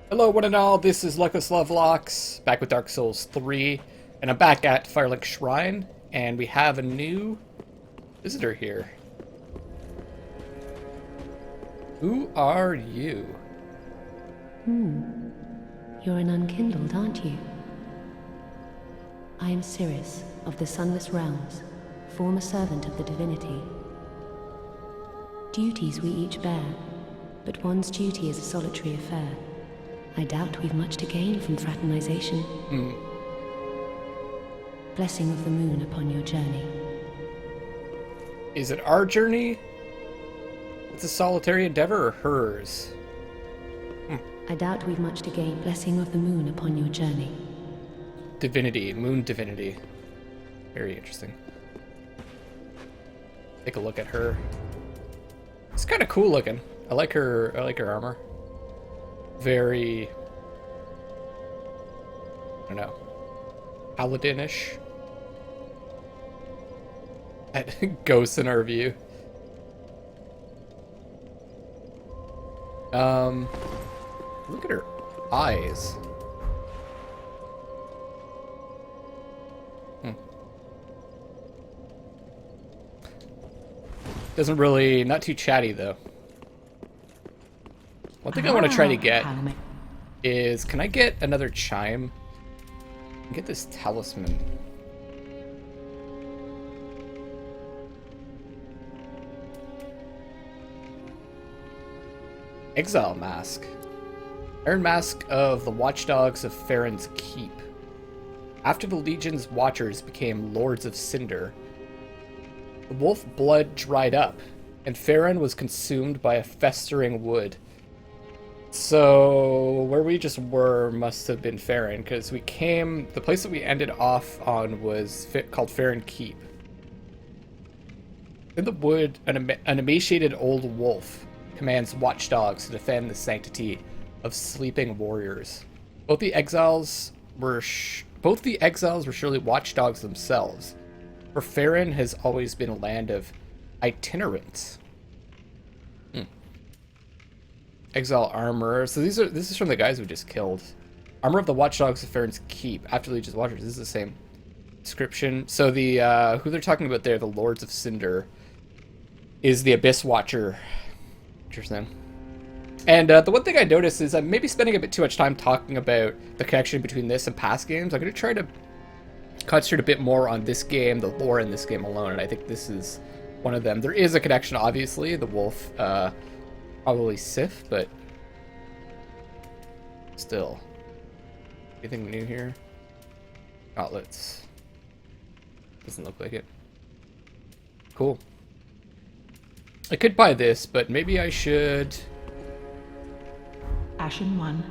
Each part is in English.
Hello, one and all. This is Luckless Lovelocks, back with Dark Souls 3, and I'm back at Firelink Shrine, and we have a new visitor here. Who are you? You're an unkindled, aren't you? I am Sirris, of the Sunless Realms, former servant of the divinity. Duties we each bear, but one's duty is a solitary affair. I doubt we've much to gain from fraternization. Blessing of the moon upon your journey. Is it our journey? It's a solitary endeavor, or hers? I doubt we've much to gain. Blessing of the moon upon your journey. Divinity, moon divinity. Very interesting. Take a look at her. It's kind of cool looking. I like her armor. Very, I don't know, paladinish. Ghosts in our view. Look at her eyes. Doesn't really, not too chatty though. One thing I want to try to get is, can I get another chime? Get this talisman. Exile mask. Iron mask of the watchdogs of Farron's Keep. After the Legion's watchers became Lords of Cinder, the wolf blood dried up, and Farron was consumed by a festering wood. So, where we just were must have been Farron, because we came... The place that we ended off on was called Farron Keep. In the wood, an emaciated old wolf commands watchdogs to defend the sanctity of sleeping warriors. Both the exiles were surely watchdogs themselves, for Farron has always been a land of itinerants. Exile armor. So this is from the guys we just killed. Armor of the Watchdogs of Farron's Keep. After Legion's Watchers. This is the same description. So the who they're talking about there, the Lords of Cinder, is the Abyss Watcher. Interesting. And the one thing I noticed is I'm maybe spending a bit too much time talking about the connection between this and past games. I'm going to try to concentrate a bit more on this game, the lore in this game alone, and I think this is one of them. There is a connection, obviously. The wolf, probably Sif, but still. Anything new here? Gauntlets. Doesn't look like it. Cool. I could buy this, but maybe I should... Ashen one.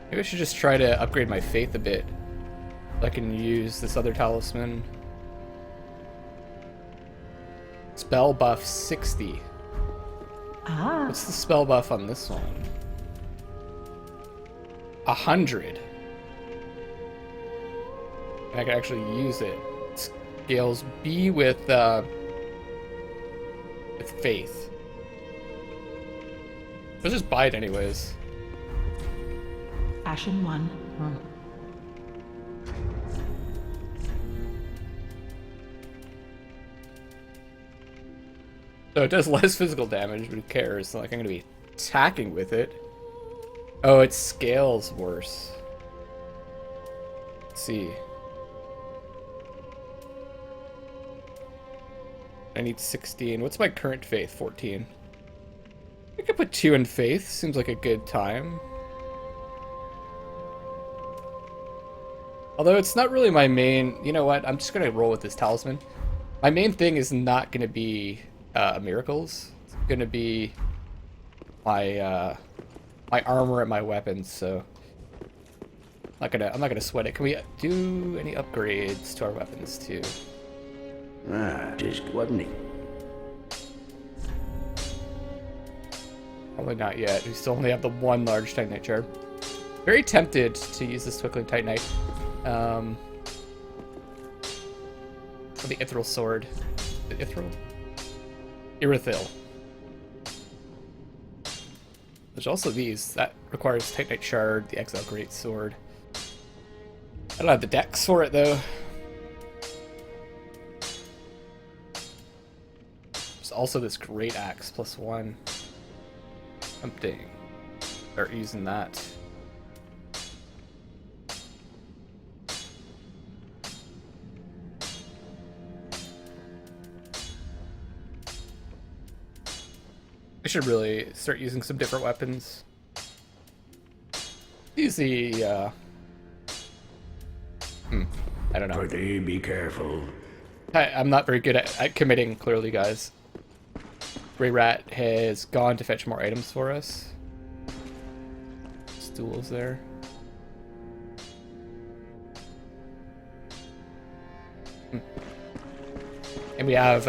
Maybe I should just try to upgrade my faith a bit. I can use this other talisman. Spell buff 60. What's the spell buff on this one? 100. And I can actually use it. Scales B with faith. Let's just buy it anyways. Ashen one. So it does less physical damage, but who cares? It's not like I'm going to be attacking with it. Oh, it scales worse. Let's see. I need 16. What's my current faith? 14. I could put 2 in faith. Seems like a good time. Although it's not really my main... You know what? I'm just going to roll with this talisman. My main thing is not going to be... miracles. It's gonna be my my armor and my weapons, so I'm not gonna sweat it. Can we do any upgrades to our weapons too? Just wasn't it? Probably not yet. We still only have the one large Titanite charm. Very tempted to use this Twinkling Titanite. For the Ithral sword. The Ithral? Irithil. There's also these. That requires Titanite Shard, the Exile Great Sword. I don't have the dex for it, though. There's also this Great Axe, +1. Tempting. Start using that. I should really start using some different weapons. Use the, I don't know. Pretty, be careful. I'm not very good at committing, clearly, guys. Grey Rat has gone to fetch more items for us. Stools there. And we have,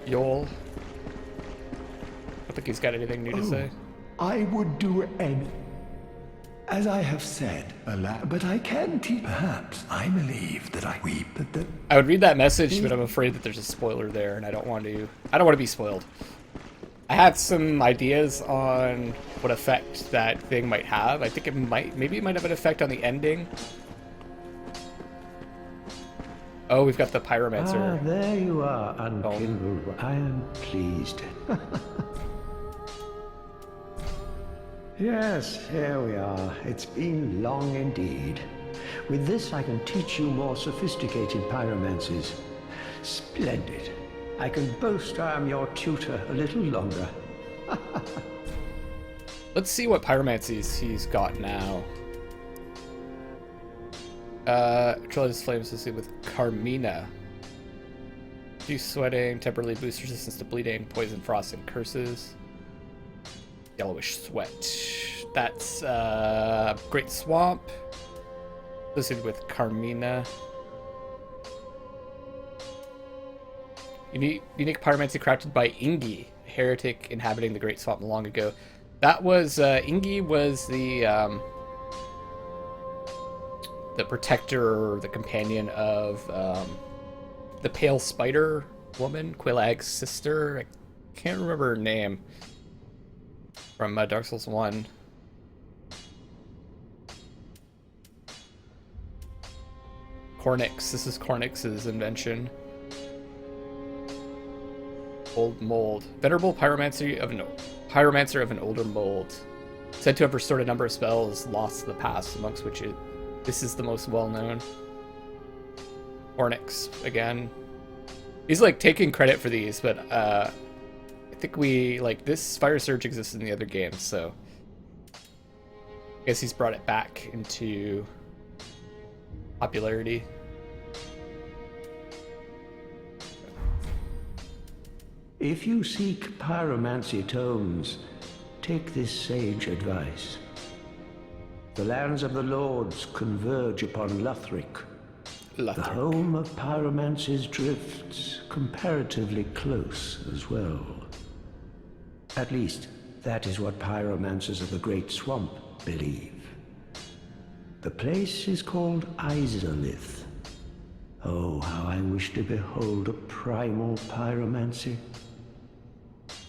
Yol. I don't think he's got anything new to say. I would do any. As I have said, but I can teach. Perhaps I believe that I weep at the. I would read that message, but I'm afraid that there's a spoiler there, and I don't want to be spoiled. I had some ideas on what effect that thing might have. I think maybe it might have an effect on the ending. Oh, we've got the Pyromancer. Ah, there you are, unkindled. I am pleased. Yes, here we are. It's been long indeed. With this, I can teach you more sophisticated pyromancies. Splendid. I can boast I am your tutor a little longer. Let's see what pyromancies he's got now. Trellis Flames associated with Carmina. Reduce sweating, temporarily boost resistance to bleeding, poison, frost, and curses. Yellowish Sweat. That's Great Swamp. Associated with Carmina. Unique pyromancy crafted by Ingi, a heretic inhabiting the Great Swamp long ago. That was Ingi was the protector, the companion of the Pale Spider woman, Quilag's sister. I can't remember her name. From Dark Souls 1. Cornyx. This is Cornyx's invention. Old mold. Venerable pyromancer of an older mold. Said to have restored a number of spells lost to the past, amongst which this is the most well-known. Cornyx, again. He's like taking credit for these, but I think this Fire Surge exists in the other games, so I guess he's brought it back into popularity. If you seek pyromancy tomes, take this sage advice. The lands of the lords converge upon Lothric. The home of pyromancy's drifts comparatively close as well. At least, that is what pyromancers of the Great Swamp believe. The place is called Izalith. Oh, how I wish to behold a primal pyromancy.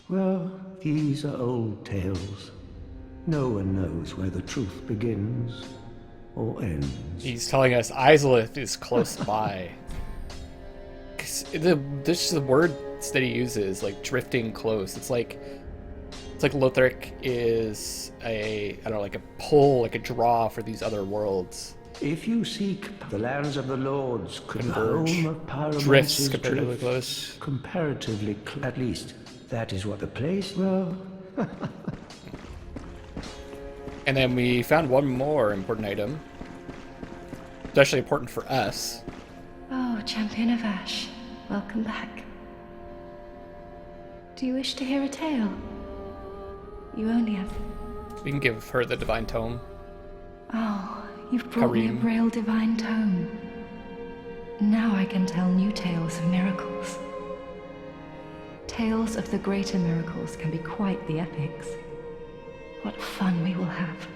Well, these are old tales. No one knows where the truth begins or ends. He's telling us Izalith is close by. The words that he uses, like drifting close, it's like Lothric is like a pull, like a draw for these other worlds. If you seek the lands of the lords, converge, the home of pyromancy's drifts comparatively close. Comparatively at least, that is what the place. Well. And then we found one more important item. Especially important for us. Oh, Champion of Ash, welcome back. Do you wish to hear a tale? You only have... We can give her the Divine Tome. Oh, you've brought me a Braille Divine Tome. Now I can tell new tales of miracles. Tales of the greater miracles can be quite the epics. What fun we will have.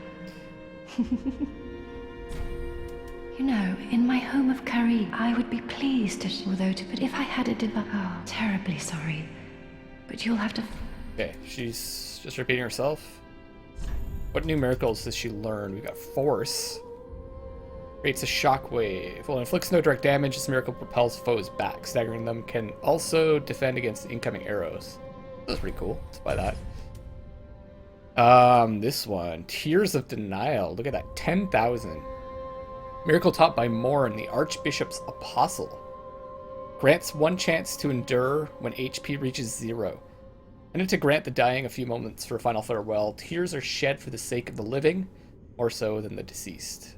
You know, in my home of Kari, I would be pleased to, but if I had a divine... Oh, terribly sorry. But you'll have to Okay, she's just repeating herself. What new miracles does she learn? We got Force. Creates a shockwave. Well, inflicts no direct damage. This miracle propels foes back, staggering them. Can also defend against incoming arrows. That's pretty cool. Let's buy that. This one. Tears of Denial. Look at that. 10,000. Miracle taught by Morn, the Archbishop's Apostle. Grants one chance to endure when HP reaches 0. And to grant the dying a few moments for a final farewell. Tears are shed for the sake of the living, more so than the deceased.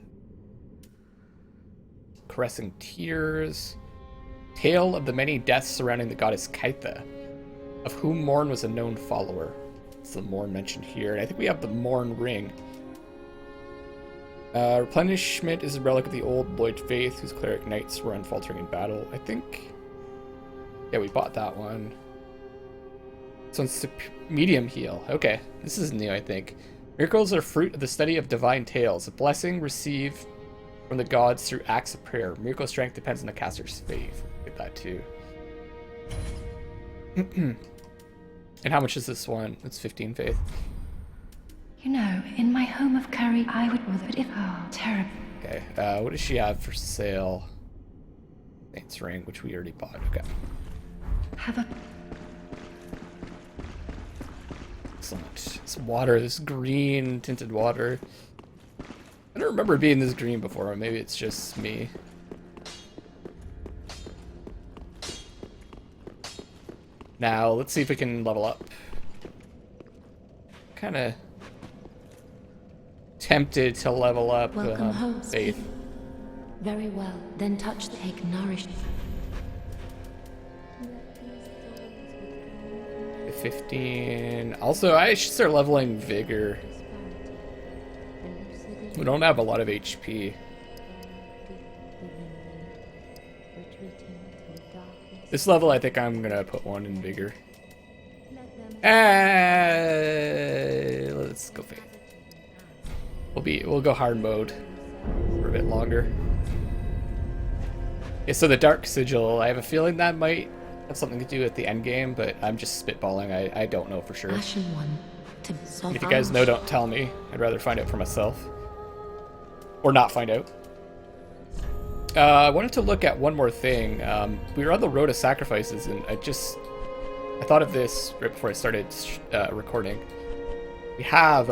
Caressing Tears. Tale of the many deaths surrounding the goddess Kaitha, of whom Morn was a known follower. It's the Morn mentioned here. And I think we have the Morn ring. Replenishment is a relic of the old Lloyd Faith, whose cleric knights were unfaltering in battle. I think... yeah, we bought that one. This one's medium heal. Okay, this is new, I think. Miracles are fruit of the study of divine tales. A blessing received from the gods through acts of prayer. Miracle strength depends on the caster's faith. Get that too. And how much is this one? It's 15 faith. You know, in my home of Curry, I would but if terrible. Okay, what does she have for sale? Saint's ring, which we already bought. Okay. Have a excellent. This water, this green tinted water. I don't remember it being this green before. Maybe it's just me. Now, let's see if we can level up. Kind of tempted to level up Welcome home, Faith. Stephen. Very well. Then touch the take nourish. 15. Also, I should start leveling Vigor. We don't have a lot of HP. This level, I think I'm gonna put one in Vigor. Let's go Faith. We'll go hard mode for a bit longer. Yeah, so the Dark Sigil, I have a feeling that might have something to do with the end game, but I'm just spitballing. I don't know for sure. Ashen one to If you guys know, don't tell me. I'd rather find out for myself. Or not find out. I wanted to look at one more thing. We were on the road to sacrifices, and I thought of this right before I started recording. We have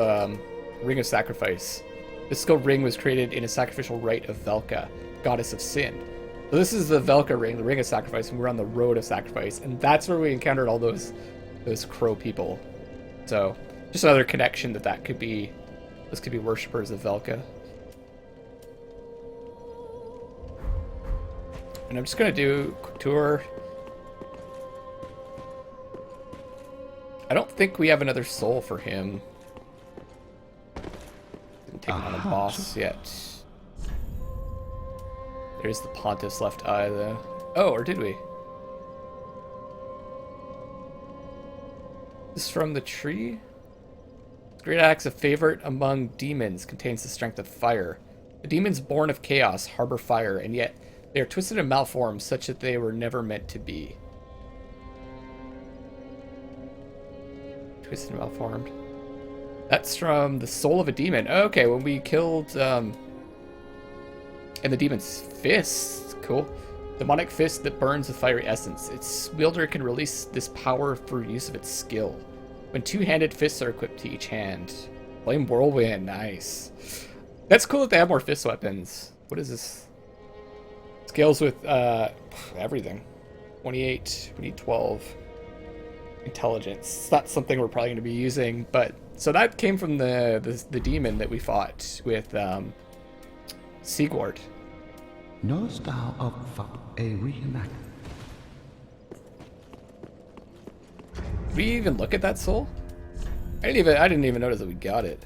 Ring of Sacrifice. This skill ring was created in a sacrificial rite of Velka, goddess of sin. So this is the Velka ring, the Ring of Sacrifice, and we're on the road of sacrifice, and that's where we encountered all those crow people. So just another connection that could be, those could be worshippers of Velka. And I'm just gonna do a quick tour. I don't think we have another soul for him. Didn't take him on a boss yet. There's the Pontiff's left eye, though. Oh, or did we? This is from the tree? Great Axe, a favorite among demons, contains the strength of fire. The demons born of chaos harbor fire, and yet they are twisted and malformed such that they were never meant to be. Twisted and malformed. That's from the soul of a demon. Okay, when we killed, and the demon's fist. Cool. Demonic fist that burns with fiery essence. Its wielder can release this power through use of its skill. When two-handed fists are equipped to each hand. Flame Whirlwind. Nice. That's cool that they have more fist weapons. What is this? Scales with everything. 28. We need 12. Intelligence. It's not something we're probably going to be using, but so that came from the demon that we fought with Sigurd. Knowest thou of a reenact? Did we even look at that soul? I didn't even notice that we got it.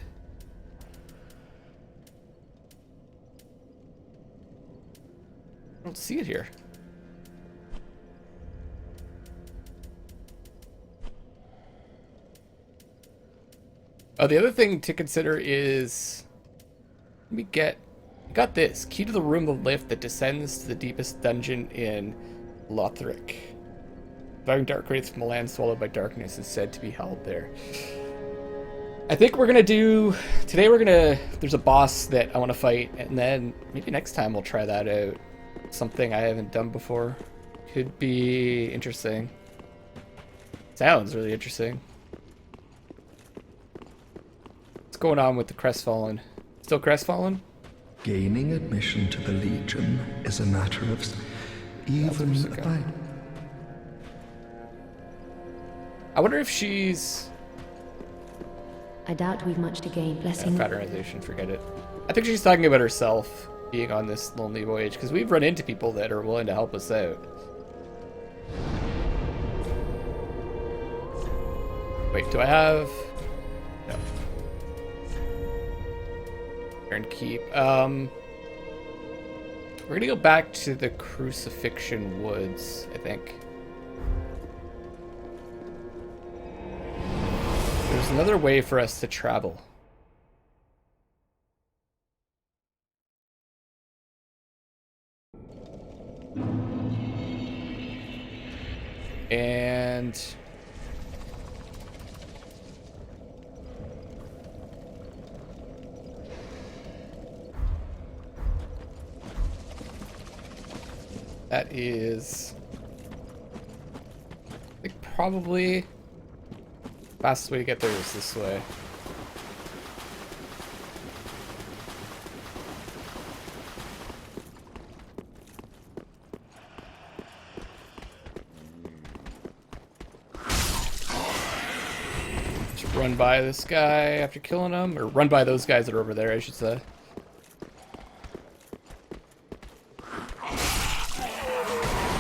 I don't see it here. Oh, the other thing to consider is, we got this key to the room of lift that descends to the deepest dungeon in Lothric. If Surviving dark wraiths from a land swallowed by darkness is said to be held there. I think we're gonna do today. There's a boss that I want to fight, and then maybe next time we'll try that out. Something I haven't done before. Could be interesting. Sounds really interesting. What's going on with the Crestfallen? Still Crestfallen? Gaining admission to the Legion is a matter of even by. I wonder if she's. I doubt we've much to gain. Blessing. Fraternization, forget it. I think she's talking about herself being on this lonely voyage, because we've run into people that are willing to help us out. Wait, do I have... No. And keep. We're gonna go back to the Crucifixion Woods, I think. There's another way for us to travel. And that is, I think, probably fastest way to get there is this way. Just run by this guy after killing him, or run by those guys that are over there, I should say.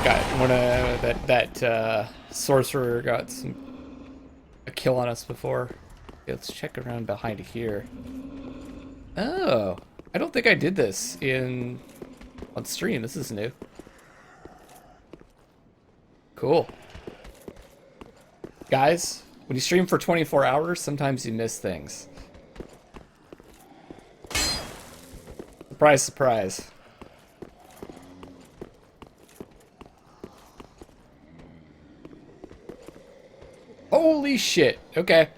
Got one of that sorcerer got a kill on us before. Okay, let's check around behind here. Oh, I don't think I did this on stream. This is new. Cool. Guys, when you stream for 24 hours, sometimes you miss things. Surprise, surprise. Holy shit. Okay.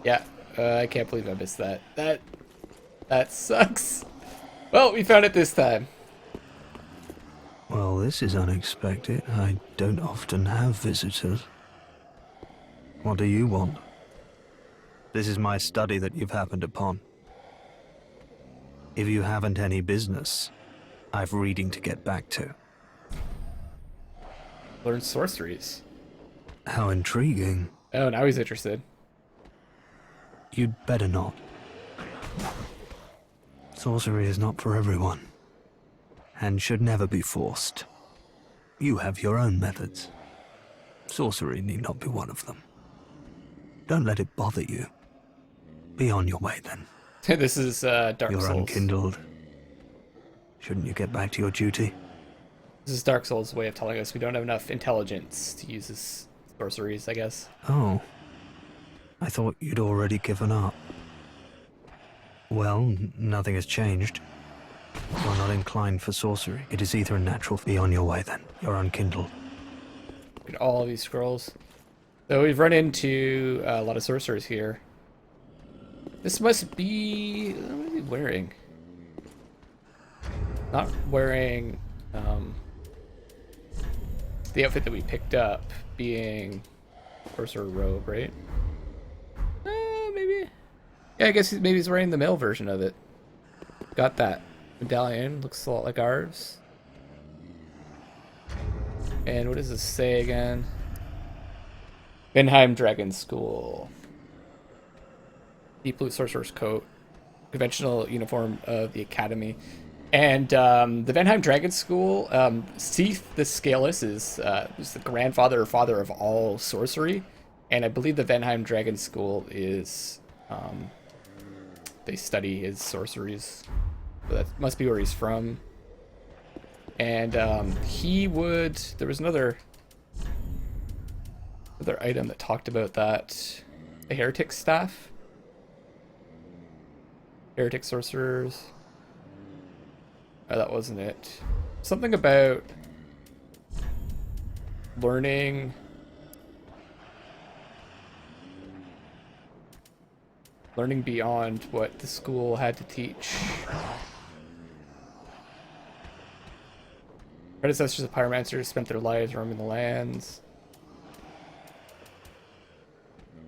Yeah, I can't believe I missed that. That sucks. Well, we found it this time. Well, this is unexpected. I don't often have visitors. What do you want? This is my study that you've happened upon. If you haven't any business, I've reading to get back to. Learn sorceries. How intriguing. Oh, now he's interested. You'd better not. Sorcery is not for everyone, and should never be forced. You have your own methods. Sorcery need not be one of them. Don't let it bother you. Be on your way then. This is Dark You're Souls. unkindled. Shouldn't you get back to your duty? This is Dark Souls' way of telling us we don't have enough intelligence to use this sorceries, I guess. Oh. I thought you'd already given up. Well, nothing has changed. You're not inclined for sorcery. It is either a natural. Be on your way then. You're unkindled. Look at all of these scrolls. So we've run into a lot of sorcerers here. This must be... What are we wearing? Not wearing the outfit that we picked up, being sorcerer robe, right? Maybe. Yeah, I guess maybe he's wearing the male version of it. Got that medallion. Looks a lot like ours. And what does this say again? Venheim Dragon School. Deep blue sorcerer's coat. Conventional uniform of the academy. And the Venheim Dragon School, Seath the Scaleless is the grandfather or father of all sorcery. And I believe the Venheim Dragon School is, they study his sorceries. So that must be where he's from. And there was another item that talked about that. The heretic staff. Heretic sorcerers. Oh, that wasn't it. Something about learning beyond what the school had to teach. Predecessors of Pyromancer spent their lives roaming the lands.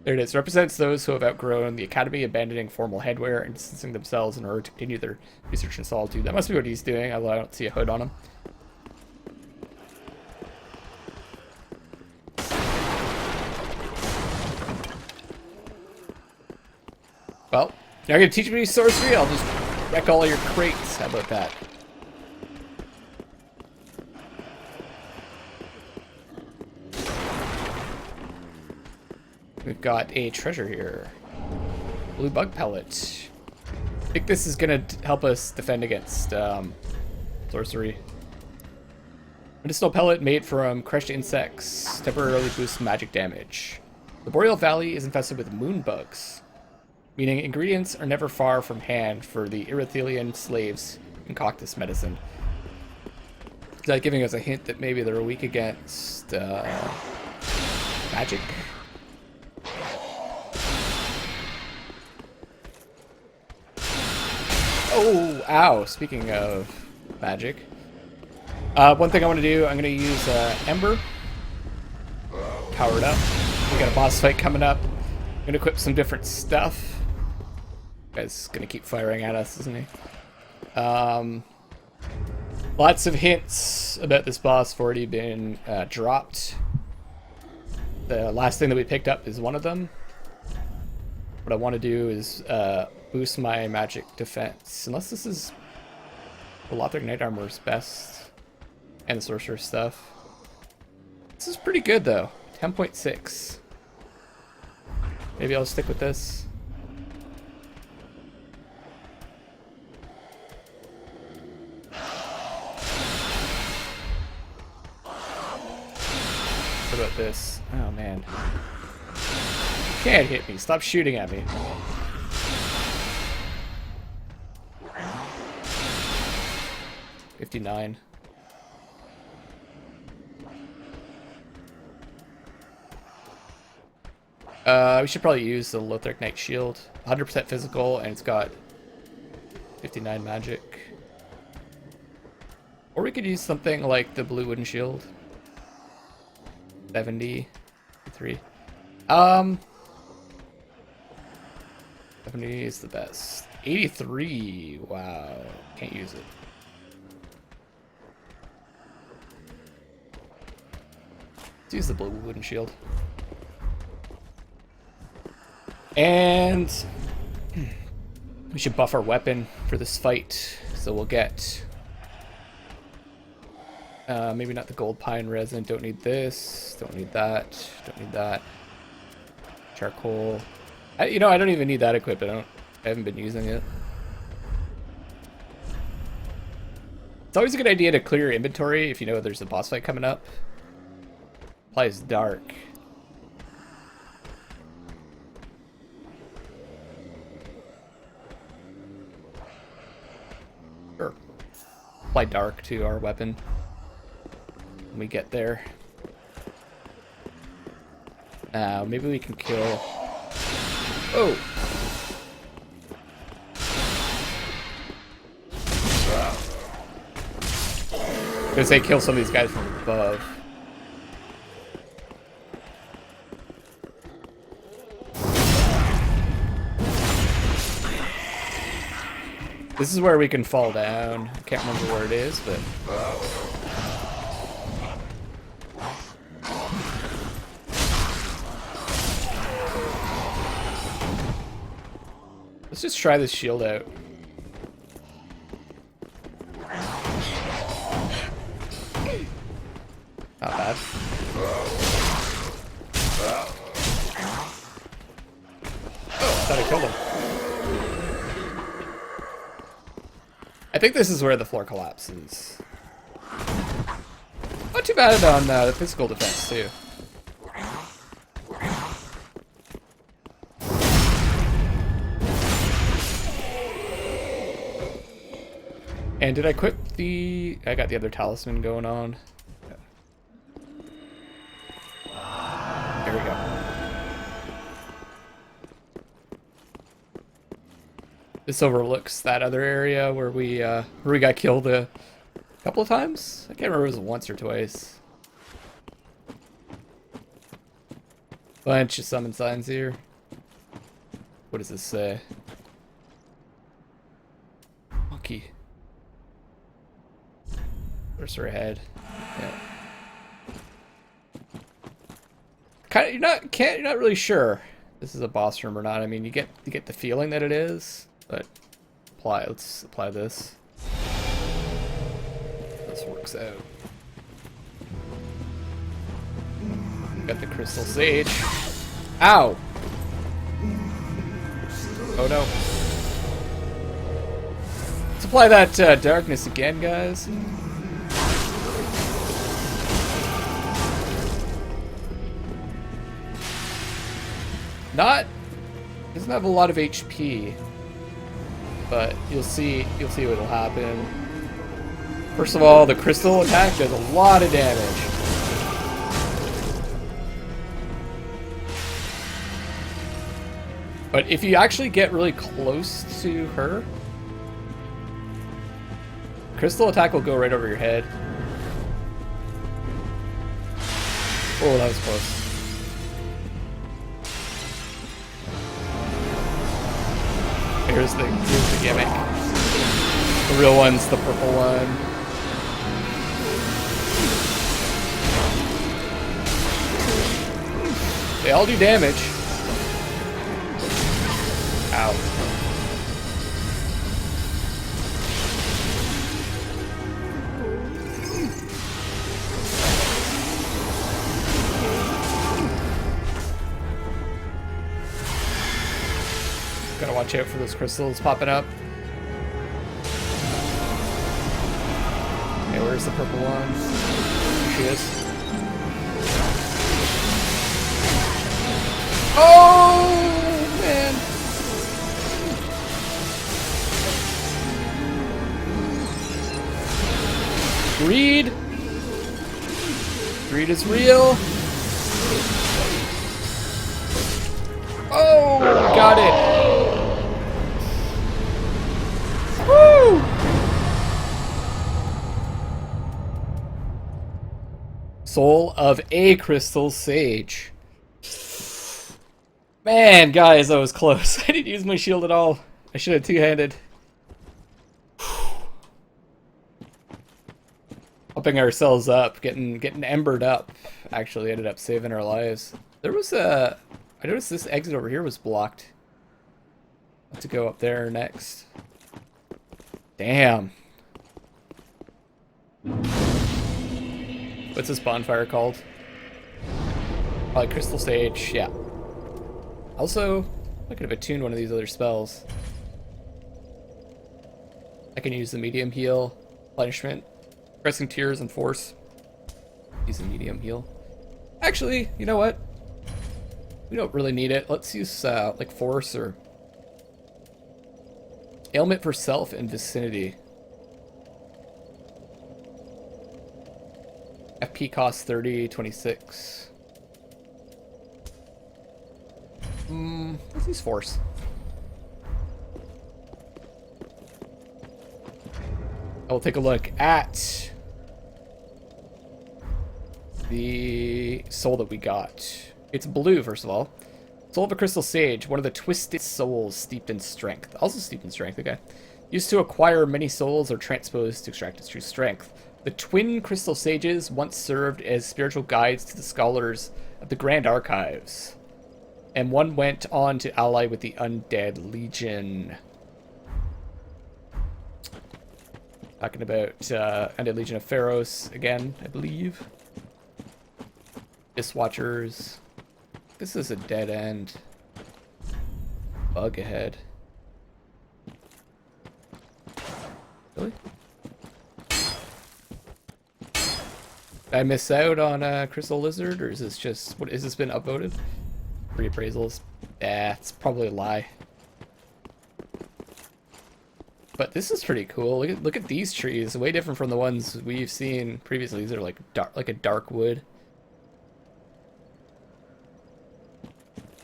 There it is. Represents those who have outgrown the academy, abandoning formal headwear and distancing themselves in order to continue their research in solitude. That must be what he's doing, although I don't see a hood on him. Well, you're not gonna teach me sorcery? I'll just wreck all your crates. How about that? We've got a treasure here. Blue bug pellet. I think this is gonna help us defend against sorcery. Medicinal pellet made from crushed insects temporarily boosts magic damage. The Boreal Valley is infested with moon bugs, meaning ingredients are never far from hand for the Irithelian slaves who concoct this medicine. Is that giving us a hint that maybe they're weak against magic? Oh, ow. Speaking of magic. One thing I want to do, I'm going to use Ember. Power it up. We got a boss fight coming up. I'm going to equip some different stuff. Guy's going to keep firing at us, isn't he? Lots of hints about this boss have already been dropped. The last thing that we picked up is one of them. What I want to do is boost my magic defense. Unless this is the Lothric Knight Armor's best. And the sorcerer stuff. This is pretty good though. 10.6. Maybe I'll stick with this. What about this? Oh man. You can't hit me. Stop shooting at me. $59. We should probably use the Lothric Knight Shield. 100% physical, and it's got 59 magic. Or we could use something like the Blue Wooden Shield. 73. 70 is the best. 83. Wow. Can't use it. Let's use the Blue Wooden Shield. And we should buff our weapon for this fight. So we'll get maybe not the gold pine resin. Don't need this. Don't need that. Don't need that. Charcoal. You know, I don't even need that equipped. I haven't been using it. It's always a good idea to clear your inventory if you know there's a boss fight coming up. Applies dark. Sure. Apply dark to our weapon when we get there. Maybe we can kill. Oh! I was gonna say kill some of these guys from above. This is where we can fall down. I can't remember where it is, but... let's just try this shield out. Not bad. Oh, I thought I killed him. I think this is where the floor collapses. Not too bad on the physical defense, too. And did I equip the... I got the other talisman going on. This overlooks that other area where we got killed a couple of times. I can't remember if it was once or twice. Bunch of summon signs here. What does this say? Monkey. Sorcerer head. Yeah. You're not really sure this is a boss room or not. I mean, you get the feeling that it is, but let's apply this. This works out. Got the crystal sage. Ow! Oh no. Let's apply that darkness again, guys. Doesn't have a lot of HP, but you'll see what'll happen. First of all, the crystal attack does a lot of damage. But if you actually get really close to her, crystal attack will go right over your head. Oh, that was close. Here's the gimmick. The real one's the purple one. They all do damage. Ow. Gotta watch out for those crystals popping up. Okay, where's the purple one? Here she is. Oh, man. Greed. Greed is real. Oh, got it. Woo! Soul of a Crystal Sage. Man, guys, that was close. I didn't use my shield at all. I should have two-handed. Upping ourselves up, getting embered up. Actually ended up saving our lives. There was I noticed this exit over here was blocked. I'll have to go up there next. Damn. What's this bonfire called? Probably Crystal Sage, yeah. Also, I could have attuned one of these other spells. I can use the medium heal, replenishment, pressing tears, and force. Use the medium heal. Actually, you know what? We don't really need it. Let's use like force or ailment for self and vicinity. FP costs 30, 26. Let's use force. I will take a look at the soul that we got. It's blue, first of all. Soul of a Crystal Sage, one of the twisted souls steeped in strength. Also steeped in strength, okay. Used to acquire many souls or transposed to extract its true strength. The twin Crystal Sages once served as spiritual guides to the scholars of the Grand Archives. And one went on to ally with the Undead Legion. Talking about Undead Legion of Pharos again, I believe. Fist Watchers. This is a dead end. Bug ahead. Really? Did I miss out on Crystal Lizard, or is this just what? Is this been upvoted? Reappraisals. It's probably a lie. But this is pretty cool. Look at these trees. Way different from the ones we've seen previously. These are like a dark wood.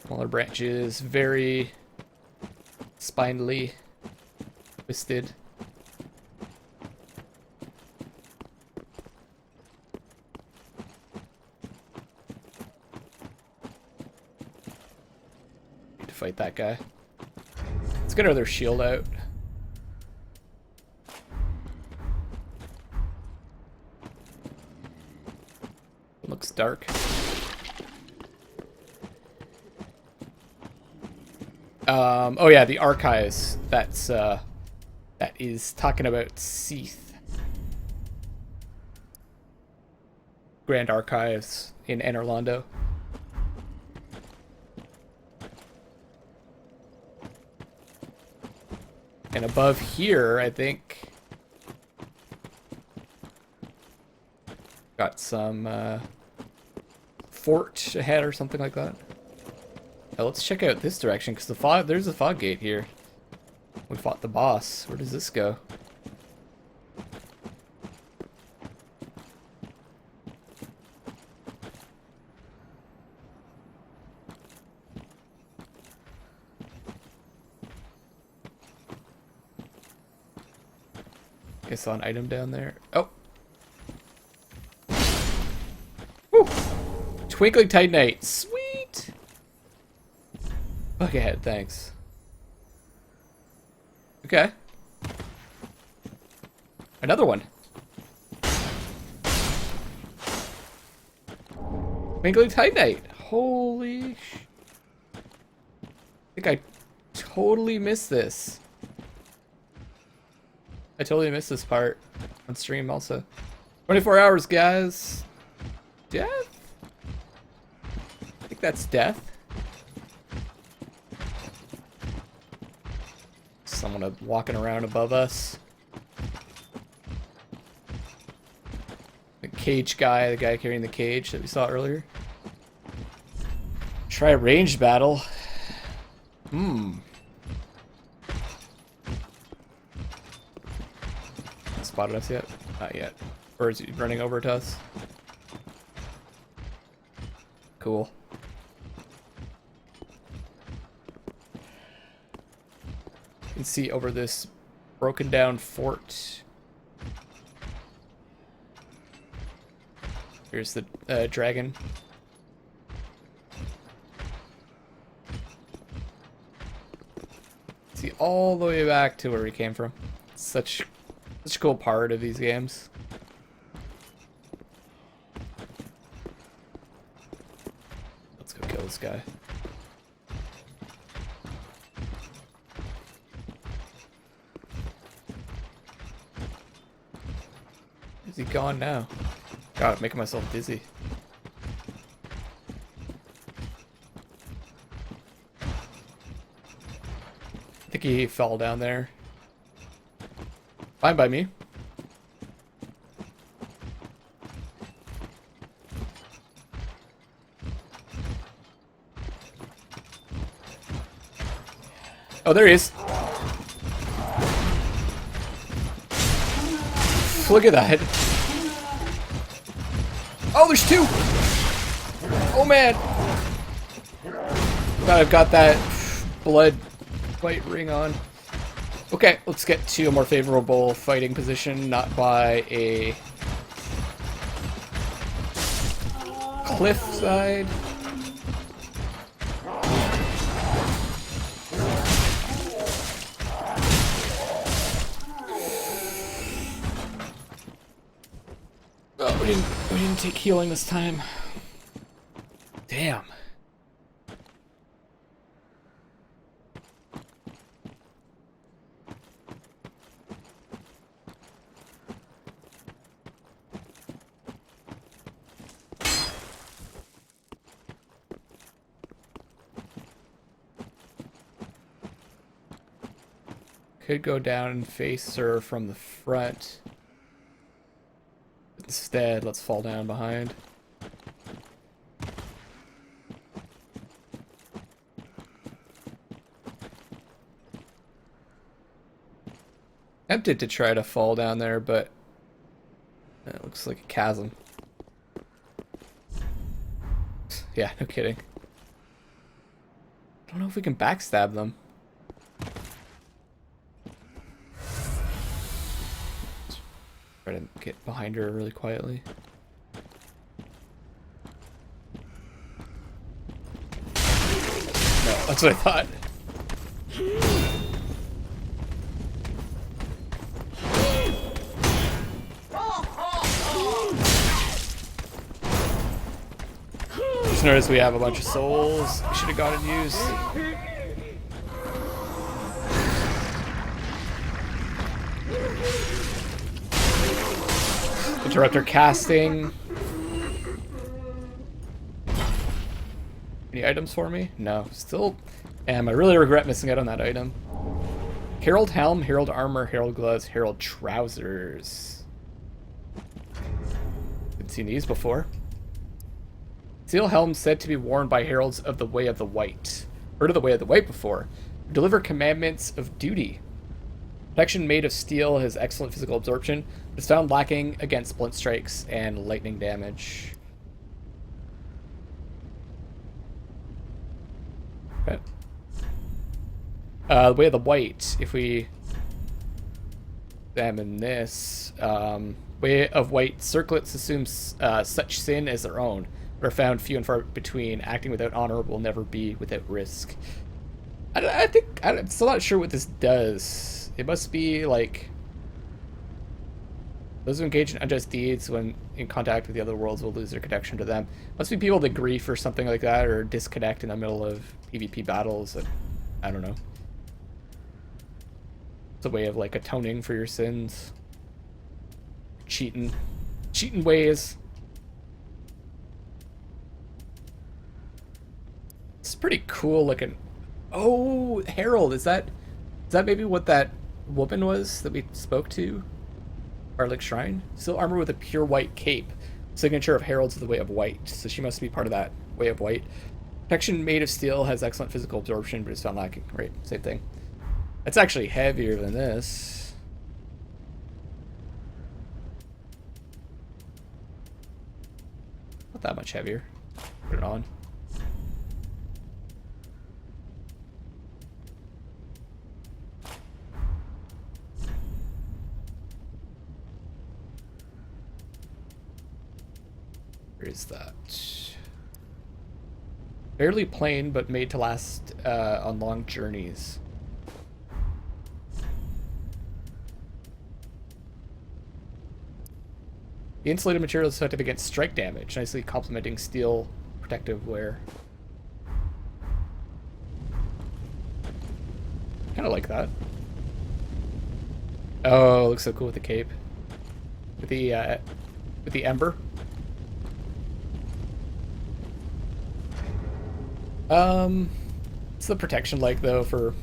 Smaller branches, very spindly. Twisted. Need to fight that guy. Let's get another shield out. Looks dark. Oh yeah, the archives. That's that is talking about Seath. Grand Archives in Anor Londo. And above here, I think, got some fort ahead or something like that. Now let's check out this direction, because there's a fog gate here. We fought the boss. Where does this go? I saw an item down there. Oh! Woo! Twinkling Titanite. Sweet! Look ahead, thanks. Okay. Another one. Twinkling Titanite. Holy sh... I think I totally missed this. I totally missed this part on stream also. 24 hours, guys. Death? I think that's death. Someone walking around above us. The cage guy, the guy carrying the cage that we saw earlier. Try a ranged battle. Spotted us yet? Not yet. Or is he running over to us? Cool. You can see over this broken down fort. Here's the dragon. See all the way back to where we came from. Such a cool part of these games. Let's go kill this guy. Is he gone now? God, I'm making myself dizzy. I think he fell down there. Fine by me. Oh, there he is. Look at that. Oh, there's two. Oh, man. God, I've got that blood white ring on. Okay, let's get to a more favorable fighting position, not by a cliff side. Oh, we didn't take healing this time. Damn. Could go down and face her from the front. Instead, let's fall down behind. Tempted to try to fall down there, but it looks like a chasm. Yeah, no kidding. I don't know if we can backstab them. Try to get behind her really quietly. No, that's what I thought. Just noticed we have a bunch of souls. We should have gotten used. Interrupt our casting. Any items for me? No. Still. Damn, I really regret missing out on that item. Herald helm, herald armor, herald gloves, herald trousers. Haven't seen these before. Steel helm said to be worn by heralds of the Way of the White. Heard of the Way of the White before. Deliver commandments of duty. Protection made of steel has excellent physical absorption, but is found lacking against blunt strikes and lightning damage. Okay. The Way of the White, if we examine this, Way of White circlets assumes such sin as their own, but are found few and far between. Acting without honor will never be without risk. I'm still not sure what this does. It must be like those who engage in unjust deeds when in contact with the other worlds will lose their connection to them. Must be people that grief or something like that, or disconnect in the middle of PvP battles. I don't know. It's a way of like atoning for your sins. Cheating ways. It's pretty cool looking. Oh, herald, is that maybe what that woman was that we spoke to? Firelink Shrine? Still armor with a pure white cape. Signature of heralds of the Way of White. So she must be part of that Way of White. Protection made of steel has excellent physical absorption, but it's found lacking. Right, same thing. That's actually heavier than this. Not that much heavier. Put it on. Where is that? Fairly plain, but made to last on long journeys. The insulated material is effective against strike damage, nicely complementing steel protective wear. Kind of like that. Oh, it looks so cool with the cape. With the ember. What's the protection like though for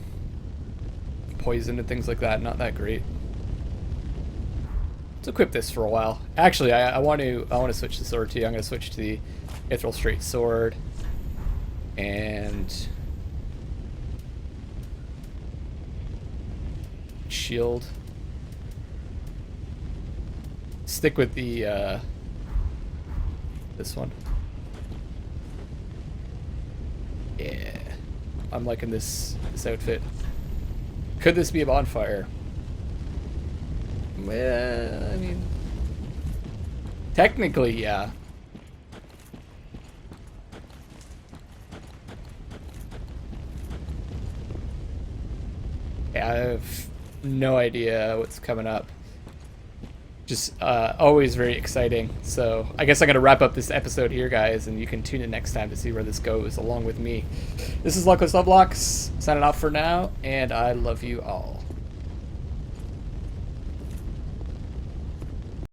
poison and things like that? Not that great. Let's equip this for a while. Actually, I want to switch the sword too. I'm going to switch to the Ethereal Straight Sword and shield. Stick with the this one. Yeah, I'm liking this outfit. Could this be a bonfire? Well, I mean, technically, yeah. Yeah, I have no idea what's coming up. Just always very exciting. So I guess I'm going to wrap up this episode here, guys, and you can tune in next time to see where this goes along with me. This is Luckless Lovelocks, signing off for now, and I love you all.